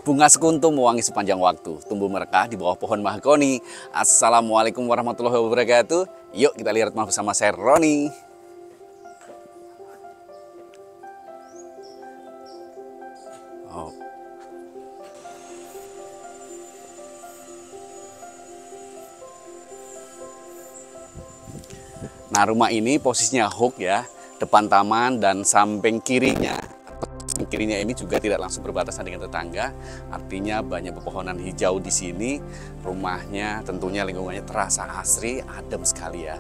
Bunga sekuntum mewangi sepanjang waktu, tumbuh merekah di bawah pohon mahagoni. Assalamualaikum warahmatullahi wabarakatuh. Yuk kita lihat bersama saya Roni. Oh. Nah, rumah ini posisinya hook ya, depan taman dan samping kirinya. Kirinya ini juga tidak langsung berbatasan dengan tetangga, artinya banyak pepohonan hijau di sini. Rumahnya tentunya lingkungannya terasa asri, adem sekali ya.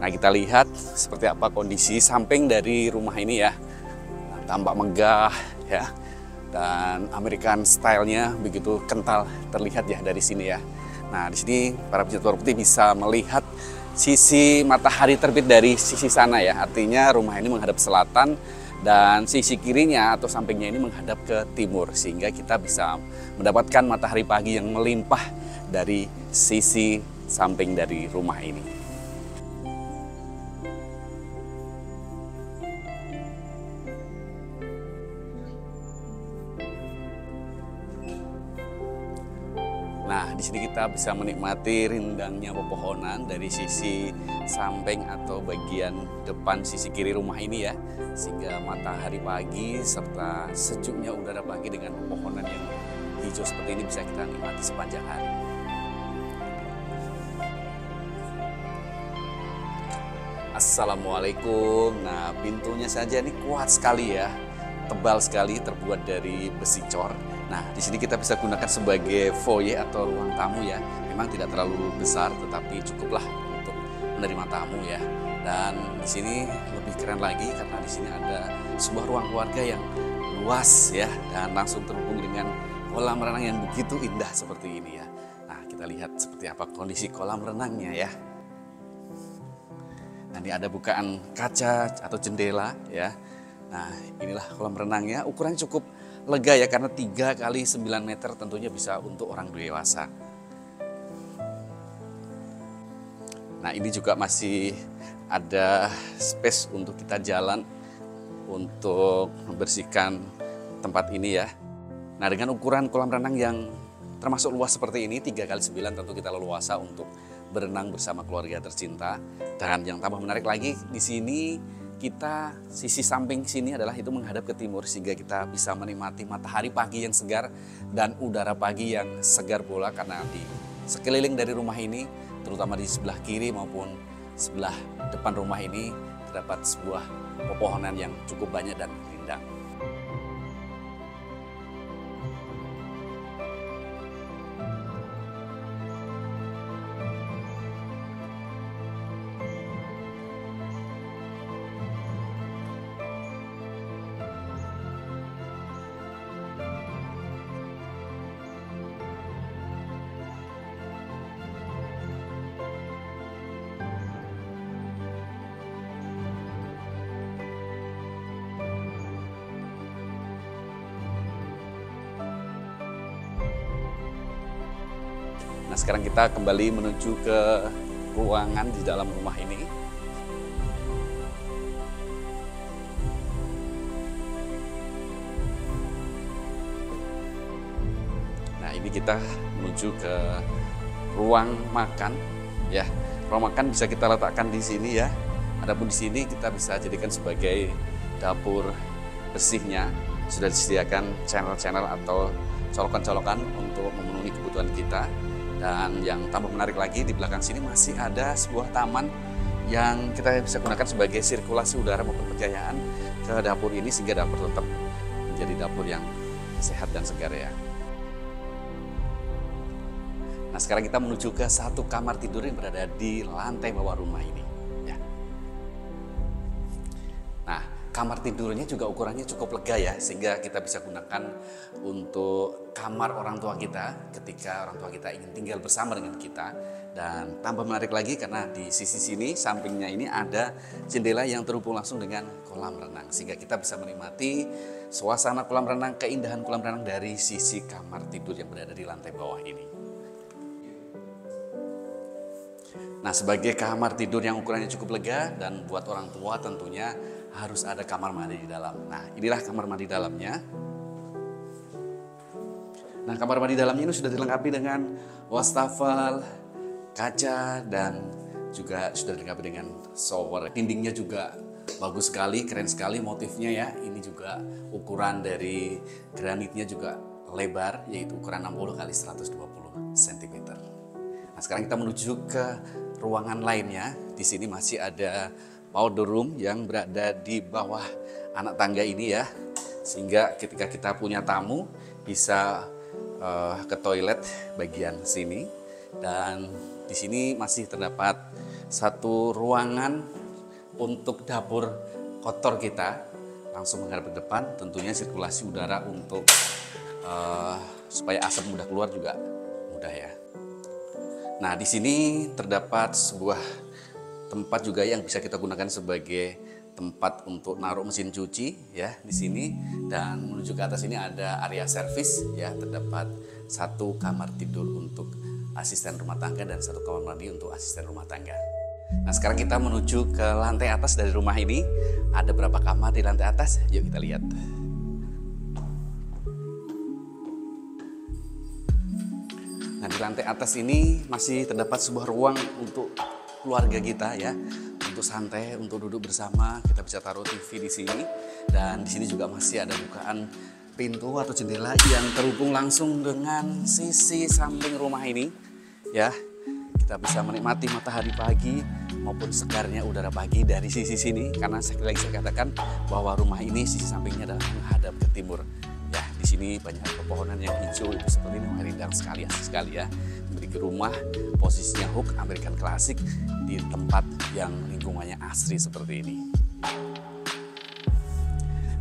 Nah, kita lihat seperti apa kondisi samping dari rumah ini ya. Nah, tampak megah ya, dan American style-nya begitu kental terlihat ya dari sini ya. Nah, di sini para pecinta putih bisa melihat sisi matahari terbit dari sisi sana ya, artinya rumah ini menghadap selatan. Dan sisi kirinya atau sampingnya ini menghadap ke timur, sehingga kita bisa mendapatkan matahari pagi yang melimpah dari sisi samping dari rumah ini. Nah, di sini kita bisa menikmati rindangnya pepohonan dari sisi samping atau bagian depan sisi kiri rumah ini ya. Sehingga matahari pagi serta sejuknya udara pagi dengan pepohonan yang hijau seperti ini bisa kita nikmati sepanjang hari. Assalamualaikum. Nah, pintunya saja ini kuat sekali ya. Tebal sekali, terbuat dari besi cor. Nah, di sini kita bisa gunakan sebagai foyer atau ruang tamu ya. Memang tidak terlalu besar, tetapi cukuplah untuk menerima tamu ya. Dan di sini lebih keren lagi karena di sini ada sebuah ruang keluarga yang luas ya, dan langsung terhubung dengan kolam renang yang begitu indah seperti ini ya. Nah, kita lihat seperti apa kondisi kolam renangnya ya. Nah, ini ada bukaan kaca atau jendela ya. Nah, inilah kolam renangnya, ukurannya cukup lega ya, karena 3 kali 9 meter tentunya bisa untuk orang dewasa. Nah, ini juga masih ada space untuk kita jalan untuk membersihkan tempat ini ya. Nah, dengan ukuran kolam renang yang termasuk luas seperti ini, 3 kali 9, tentu kita leluasa untuk berenang bersama keluarga tercinta. Dan yang tambah menarik lagi di sini, kita sisi samping sini adalah itu menghadap ke timur, sehingga kita bisa menikmati matahari pagi yang segar dan udara pagi yang segar pula, karena di sekeliling dari rumah ini, terutama di sebelah kiri maupun sebelah depan rumah ini terdapat sebuah pepohonan yang cukup banyak dan rindang. Nah, sekarang kita kembali menuju ke ruangan di dalam rumah ini. Nah, ini kita menuju ke ruang makan ya. Ruang makan bisa kita letakkan di sini ya. Adapun di sini kita bisa jadikan sebagai dapur bersihnya. Sudah disediakan channel-channel atau colokan-colokan untuk memenuhi kebutuhan kita. Dan yang tambah menarik lagi, di belakang sini masih ada sebuah taman yang kita bisa gunakan sebagai sirkulasi udara maupun pencahayaan ke dapur ini, sehingga dapur tetap menjadi dapur yang sehat dan segar ya. Nah, sekarang kita menuju ke satu kamar tidur yang berada di lantai bawah rumah ini ya. Nah, kamar tidurnya juga ukurannya cukup lega ya, sehingga kita bisa gunakan untuk kamar orang tua kita ketika orang tua kita ingin tinggal bersama dengan kita. Dan tambah menarik lagi karena di sisi sini sampingnya ini ada jendela yang terhubung langsung dengan kolam renang, sehingga kita bisa menikmati suasana kolam renang, keindahan kolam renang dari sisi kamar tidur yang berada di lantai bawah ini. Nah, sebagai kamar tidur yang ukurannya cukup lega dan buat orang tua tentunya harus ada kamar mandi di dalam. Nah, inilah kamar mandi dalamnya. Nah, kamar mandi dalamnya ini sudah dilengkapi dengan wastafel, kaca, dan juga sudah dilengkapi dengan shower. Dindingnya juga bagus sekali, keren sekali motifnya ya. Ini juga ukuran dari granitnya juga lebar, yaitu ukuran 60 x 120 cm. Nah, sekarang kita menuju ke ruangan lainnya. Di sini masih ada powder room yang berada di bawah anak tangga ini ya. Sehingga ketika kita punya tamu bisa ke toilet bagian sini, dan di sini masih terdapat satu ruangan untuk dapur kotor kita langsung menghadap ke depan. Tentunya sirkulasi udara untuk supaya asap mudah keluar juga mudah ya. Nah, di sini terdapat sebuah tempat juga yang bisa kita gunakan sebagai tempat untuk naruh mesin cuci ya di sini, dan menuju ke atas ini ada area servis ya. Terdapat satu kamar tidur untuk asisten rumah tangga dan satu kamar mandi untuk asisten rumah tangga. Nah, sekarang kita menuju ke lantai atas dari rumah ini. Ada berapa kamar di lantai atas? Yuk kita lihat. Nah, di lantai atas ini masih terdapat sebuah ruang untuk keluarga kita ya, untuk santai, untuk duduk bersama. Kita bisa taruh TV di sini, dan di sini juga masih ada bukaan pintu atau jendela yang terhubung langsung dengan sisi samping rumah ini ya. Kita bisa menikmati matahari pagi maupun segarnya udara pagi dari sisi sini, karena sekali lagi saya katakan bahwa rumah ini sisi sampingnya adalah menghadap ke timur. Ya, di sini banyak pepohonan yang hijau itu seperti ini, rindang sekali, asli sekali ya. Memiliki rumah posisinya hook American klasik di tempat yang lingkungannya asri seperti ini.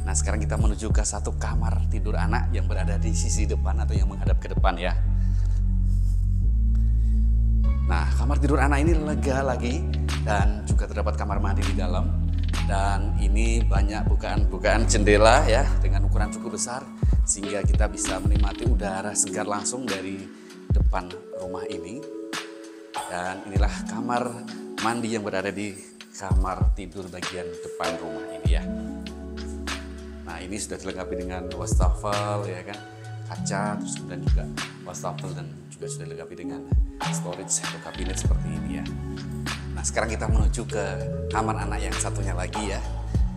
Nah, sekarang kita menuju ke satu kamar tidur anak yang berada di sisi depan atau yang menghadap ke depan ya. Nah, kamar tidur anak ini lega lagi, dan juga terdapat kamar mandi di dalam. Dan ini banyak bukaan-bukaan jendela ya dengan ukuran cukup besar, sehingga kita bisa menikmati udara segar langsung dari depan rumah ini. Dan inilah kamar mandi yang berada di kamar tidur bagian depan rumah ini ya. Nah, ini sudah dilengkapi dengan wastafel ya kan, kaca, terus kemudian juga wastafel, dan juga sudah dilengkapi dengan storage atau kabinet seperti ini ya. Nah, sekarang kita menuju ke kamar anak yang satunya lagi ya,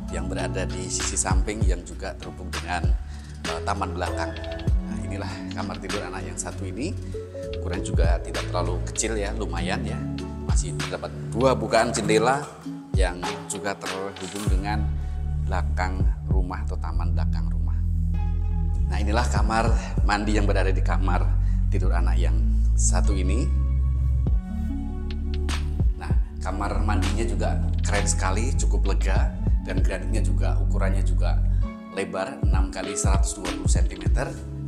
yang berada di sisi samping yang juga terhubung dengan taman belakang. Nah, inilah kamar tidur anak yang satu ini. Ukuran juga tidak terlalu kecil ya, lumayan ya. Masih terdapat dua bukaan jendela yang juga terhubung dengan belakang rumah atau taman belakang rumah. Nah, inilah kamar mandi yang berada di kamar tidur anak yang satu ini. Kamar mandinya juga keren sekali, cukup lega, dan granitnya juga ukurannya juga lebar 6 x 120 cm.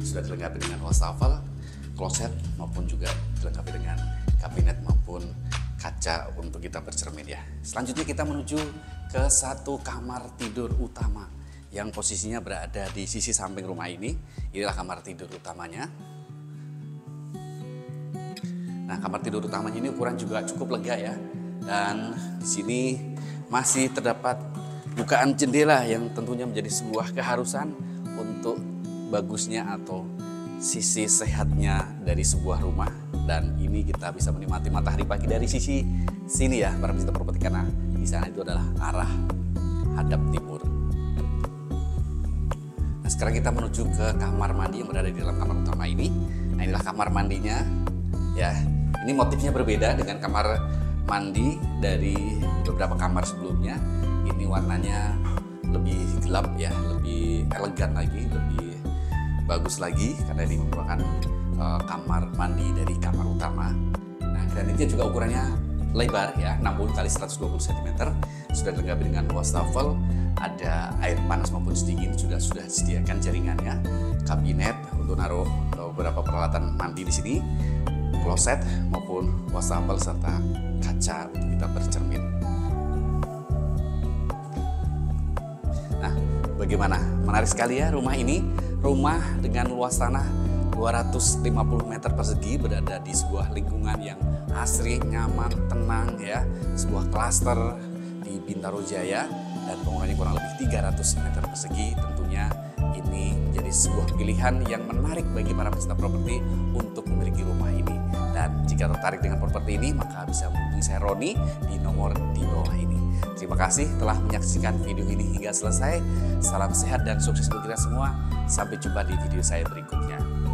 Sudah dilengkapi dengan wastafel, kloset, maupun juga dilengkapi dengan kabinet maupun kaca untuk kita bercermin ya. Selanjutnya kita menuju ke satu kamar tidur utama yang posisinya berada di sisi samping rumah ini. Inilah kamar tidur utamanya. Nah, kamar tidur utamanya ini ukuran juga cukup lega ya. Dan di sini masih terdapat bukaan jendela yang tentunya menjadi sebuah keharusan untuk bagusnya atau sisi sehatnya dari sebuah rumah. Dan ini kita bisa menikmati matahari pagi dari sisi sini ya para pecinta properti, karena di sana itu adalah arah hadap timur. Nah, sekarang kita menuju ke kamar mandi yang berada di dalam kamar utama ini. Nah, inilah kamar mandinya ya. Ini motifnya berbeda dengan kamar mandi dari beberapa kamar sebelumnya. Ini warnanya lebih gelap ya, lebih elegan lagi, lebih bagus lagi, karena ini merupakan kamar mandi dari kamar utama. Nah, granitnya juga ukurannya lebar ya, 60 x 120 cm. Sudah dilengkapi dengan wastafel, ada air panas maupun sedingin, sudah disediakan jaringannya, kabinet untuk naruh beberapa peralatan mandi di sini, kloset maupun wastafel, serta kaca untuk kita bercermin. Nah, bagaimana? Menarik sekali ya rumah ini. Rumah dengan luas tanah 250 meter persegi, berada di sebuah lingkungan yang asri, nyaman, tenang ya. Sebuah klaster di Bintaro Jaya, dan bangunannya kurang lebih 300 meter persegi. Tentunya ini menjadi sebuah pilihan yang menarik bagi para pecinta properti untuk memiliki rumah ini. Dan jika tertarik dengan properti ini, maka bisa menghubungi saya Roni di nomor di bawah ini. Terima kasih telah menyaksikan video ini hingga selesai. Salam sehat dan sukses bagi kita semua. Sampai jumpa di video saya berikutnya.